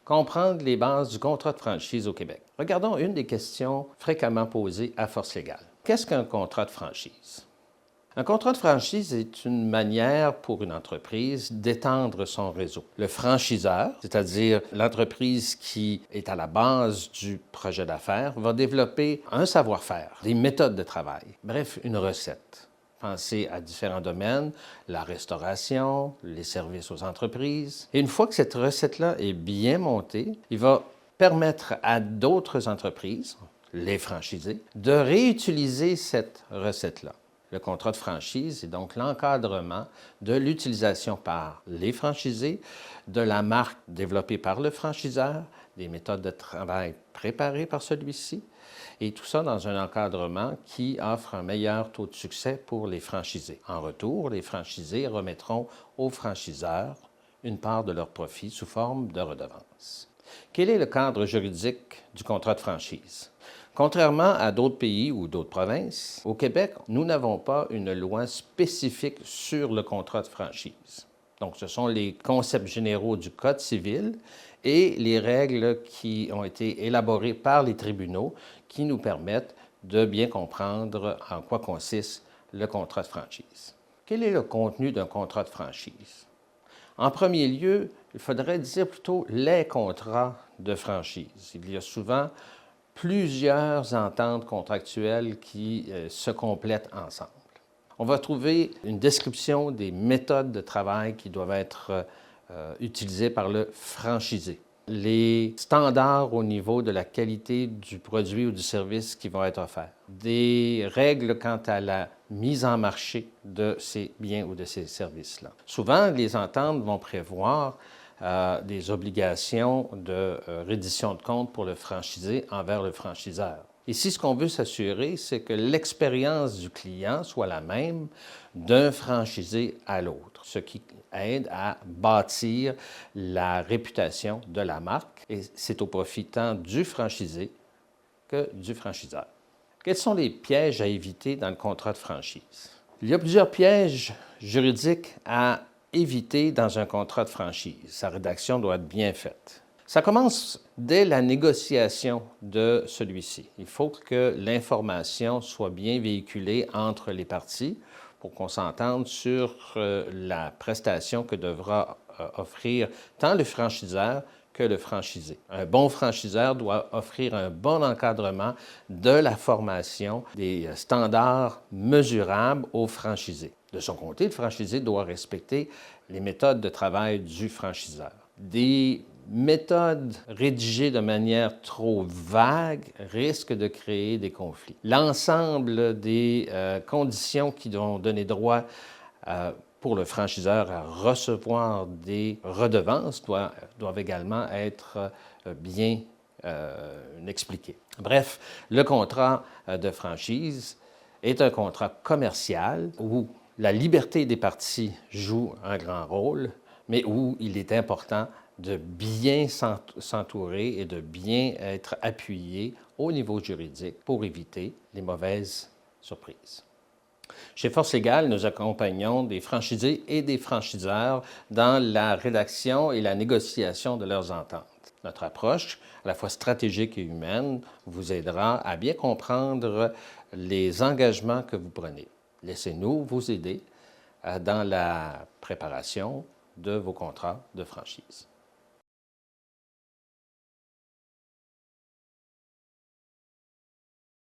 comprendre les bases du contrat de franchise au Québec. Regardons une des questions fréquemment posées à Force légale. Qu'est-ce qu'un contrat de franchise? Un contrat de franchise est une manière pour une entreprise d'étendre son réseau. Le franchiseur, c'est-à-dire l'entreprise qui est à la base du projet d'affaires, va développer un savoir-faire, des méthodes de travail, bref, une recette. Pensez à différents domaines, la restauration, les services aux entreprises. Et une fois que cette recette-là est bien montée, il va permettre à d'autres entreprises, les franchisés, de réutiliser cette recette-là. Le contrat de franchise est donc l'encadrement de l'utilisation par les franchisés de la marque développée par le franchiseur, des méthodes de travail préparées par celui-ci, et tout ça dans un encadrement qui offre un meilleur taux de succès pour les franchisés. En retour, les franchisés remettront aux franchiseurs une part de leur profit sous forme de redevance. Quel est le cadre juridique du contrat de franchise? Contrairement à d'autres pays ou d'autres provinces, au Québec, nous n'avons pas une loi spécifique sur le contrat de franchise. Donc, ce sont les concepts généraux du Code civil et les règles qui ont été élaborées par les tribunaux qui nous permettent de bien comprendre en quoi consiste le contrat de franchise. Quel est le contenu d'un contrat de franchise? En premier lieu, il faudrait dire plutôt les contrats de franchise. Il y a souvent plusieurs ententes contractuelles qui se complètent ensemble. On va trouver une description des méthodes de travail qui doivent être utilisées par le franchisé, les standards au niveau de la qualité du produit ou du service qui vont être offerts, des règles quant à la mise en marché de ces biens ou de ces services-là. Souvent, les ententes vont prévoir des obligations de reddition de comptes pour le franchisé envers le franchiseur. Ici, ce qu'on veut s'assurer, c'est que l'expérience du client soit la même d'un franchisé à l'autre, ce qui aide à bâtir la réputation de la marque, et c'est au profit tant du franchisé que du franchiseur. Quels sont les pièges à éviter dans le contrat de franchise? Il y a plusieurs pièges juridiques à éviter dans un contrat de franchise. Sa rédaction doit être bien faite. Ça commence dès la négociation de celui-ci. Il faut que l'information soit bien véhiculée entre les parties pour qu'on s'entende sur la prestation que devra offrir tant le franchiseur que le franchisé. Un bon franchiseur doit offrir un bon encadrement de la formation, des standards mesurables aux franchisés. De son côté, le franchisé doit respecter les méthodes de travail du franchiseur. Des méthodes rédigées de manière trop vague risquent de créer des conflits. L'ensemble des conditions qui vont donner droit pour le franchiseur à recevoir des redevances doivent également être bien expliquées. Bref, le contrat de franchise est un contrat commercial où la liberté des parties joue un grand rôle, mais où il est important de bien s'entourer et de bien être appuyé au niveau juridique pour éviter les mauvaises surprises. Chez Force légale, nous accompagnons des franchisés et des franchiseurs dans la rédaction et la négociation de leurs ententes. Notre approche, à la fois stratégique et humaine, vous aidera à bien comprendre les engagements que vous prenez. Laissez-nous vous aider dans la préparation de vos contrats de franchise.